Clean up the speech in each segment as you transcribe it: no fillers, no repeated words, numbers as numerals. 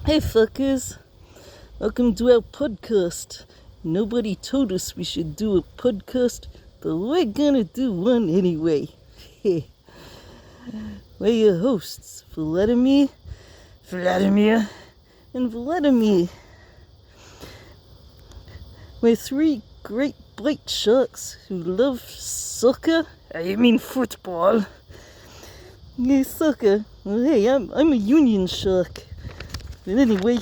Hey fuckers, welcome to our podcast. Nobody told us we should do a podcast, but we're gonna do one anyway. We're your hosts, Vladimir, and Vladimir. We're three great white sharks who love soccer. I mean football. Yeah, soccer. Well, hey, I'm a union shark. But anyway,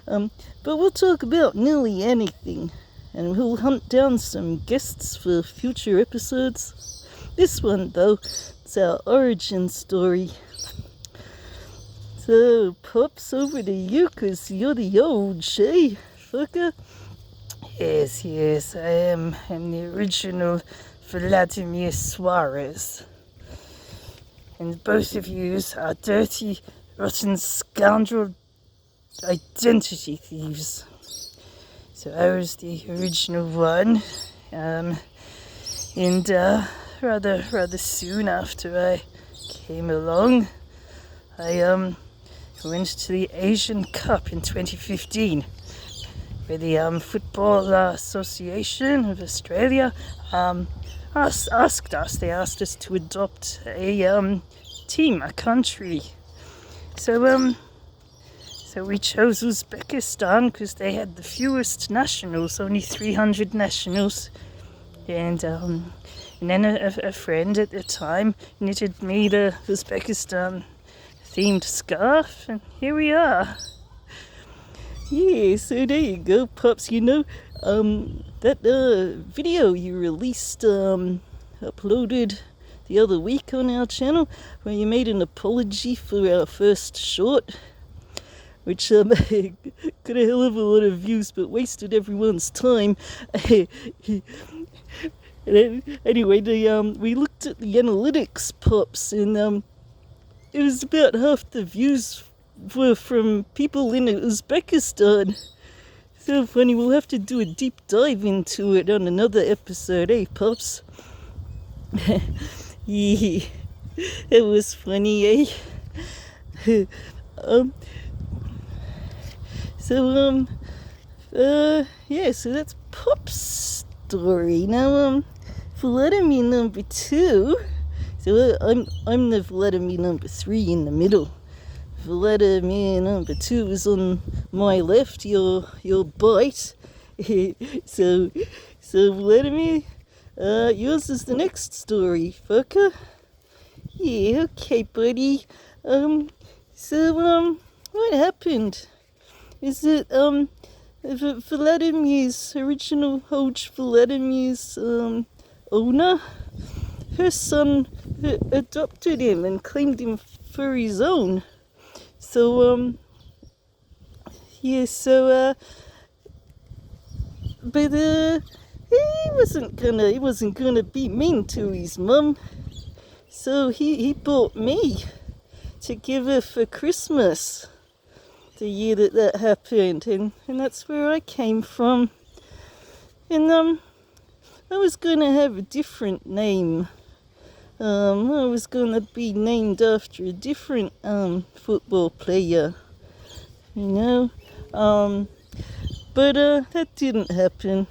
but we'll talk about nearly anything, and we'll hunt down some guests for future episodes. This one, though, it's our origin story. So, Pops, over to you, 'cause you're the OG, fucker. Yes, I am. I'm the original Vladimir Suarez. And both of yous are dirty, rotten scoundrel identity thieves. So I was the original one, and rather soon after I came along, I went to the Asian Cup in 2015, where the Football Association of Australia asked us. They asked us to adopt a team, a country. So we chose Uzbekistan because they had the fewest nationals, only 300 nationals. And then a friend at the time knitted me the Uzbekistan themed scarf, and here we are. Yeah, so there you go, Pops. You know, that video you released, uploaded the other week on our channel, where you made an apology for our first short, which got a hell of a lot of views, but wasted everyone's time. Anyway, we looked at the analytics, Pops, and it was about half the views were from people in Uzbekistan. So funny, we'll have to do a deep dive into it on another episode, eh, Pops? Yeah, it was funny, eh? So that's Pop's story. Now, Vladimir number 2. So I'm the Vladimir number 3 in the middle. Vladimir number 2 is on my left, your bite. so Vladimir, yours is the next story, fucker. Yeah, okay, buddy. What happened? Is it, Vladimir's original coach, Vladimir's, owner? Her son adopted him and claimed him for his own. So, but, he wasn't gonna be mean to his mum. So he bought me to give her for Christmas. The year that happened, and that's where I came from. And I was gonna have a different name. I was gonna be named after a different football player, you know. But that didn't happen,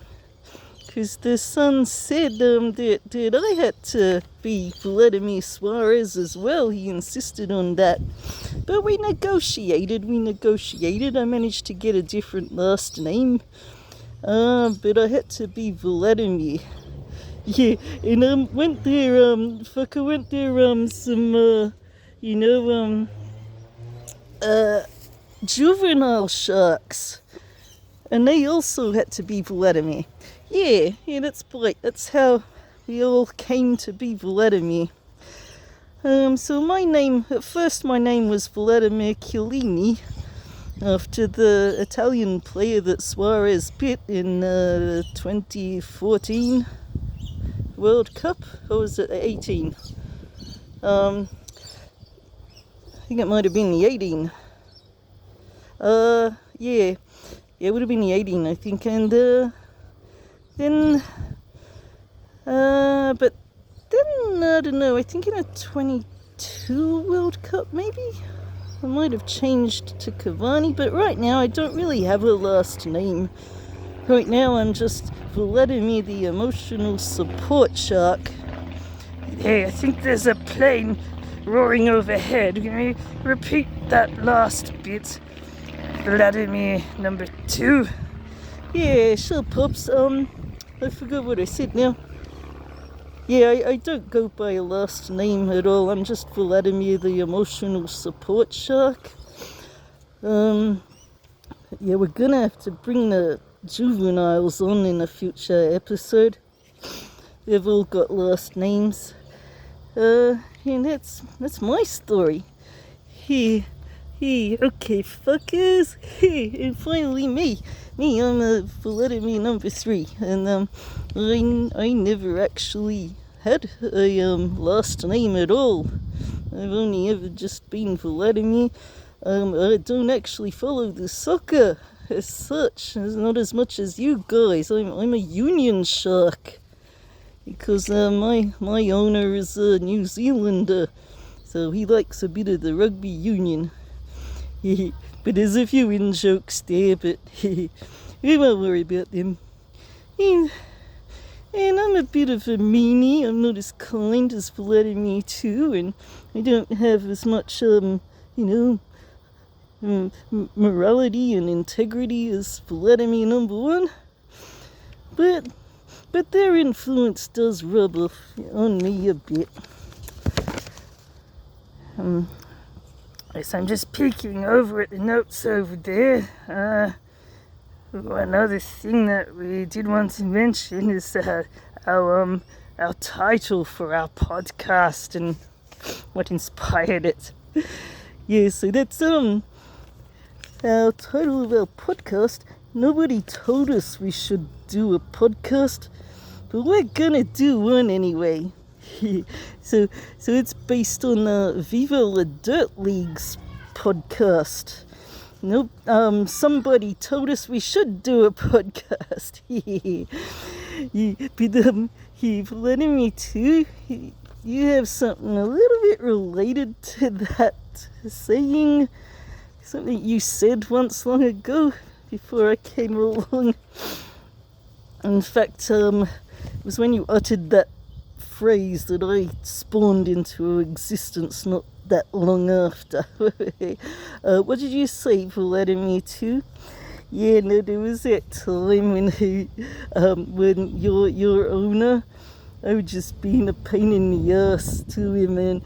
because the son said that I had to be Vladimir Suarez as well. He insisted on that. But we negotiated. I managed to get a different last name. But I had to be Vladimir. Yeah, and went there, some, juvenile sharks. And they also had to be Vladimir. Yeah, that's right. That's how we all came to be Vladimir. So at first my name was Vladimir Chiellini, after the Italian player that Suarez bit in 2014 World Cup, or was it 18? I think it might have been the 18. Yeah, it would have been the 18, I think, and but then, I don't know, I think in a 22 World Cup, maybe? I might have changed to Cavani, but right now I don't really have a last name. Right now I'm just Vladimir the emotional support shark. Hey, I think there's a plane roaring overhead. Can we repeat that last bit? Vladimir number 2. Yeah, sure, Pops. I forgot what I said now. Yeah, I don't go by a last name at all. I'm just Vladimir the emotional support shark. Yeah, we're gonna have to bring the juveniles on in a future episode. They've all got last names. And that's my story. Hey, okay, fuckers. Hey, and finally me, I'm Vladimir number 3, and I never actually had a last name at all. I've only ever just been Vladimir. I don't actually follow the soccer as such, not as much as you guys. I'm a union shark because my owner is a New Zealander, so he likes a bit of the rugby union. But there's a few in-jokes there, but we won't worry about them. And I'm a bit of a meanie. I'm not as kind as Vladimir too, and I don't have as much, morality and integrity as Vladimir number 1. But their influence does rub off on me a bit. Yes, I'm just peeking over at the notes over there. Another thing that we did want to mention is our title for our podcast and what inspired it. Yeah, so that's our title of our podcast. Nobody told us we should do a podcast, but we're gonna do one anyway. So it's based on Viva La Dirt League's podcast. Nope, somebody told us we should do a podcast. But Vladimir too, you have something a little bit related to that saying, something you said once long ago before I came along. In fact, it was when you uttered that phrase that I spawned into existence not that long after. What did you say, Vladimir too? Yeah, no, there was that time when your owner, I was just being a pain in the ass to him, and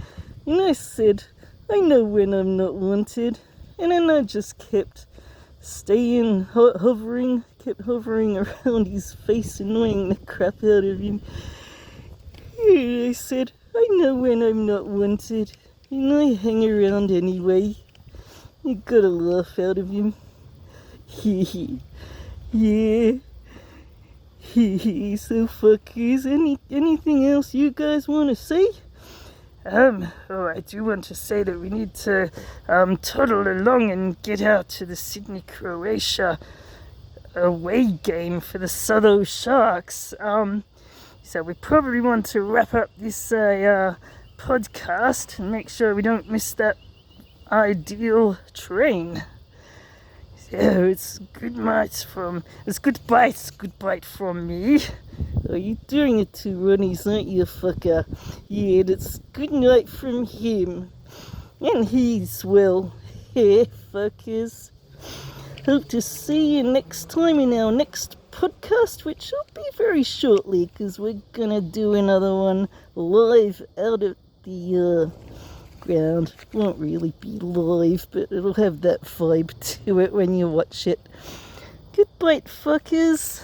I said, I know when I'm not wanted, and then I just kept hovering around his face, annoying the crap out of him. I said, I know when I'm not wanted, and I hang around anyway. You got a laugh out of him. Yeah. So fuckers, anything else you guys want to say? I do want to say that we need to toddle along and get out to the Sydney, Croatia away game for the Southo Sharks. So we probably want to wrap up this podcast and make sure we don't miss that ideal train. So it's goodbye from me. Oh, you're doing it to Ronnie's, aren't you, fucker? Yeah, that's good night from him. And he's well. Hey, fuckers. Hope to see you next time in our next podcast, which will be very shortly, because we're gonna do another one live out of the ground. It won't really be live, but it'll have that vibe to it when you watch it. Goodbye, fuckers.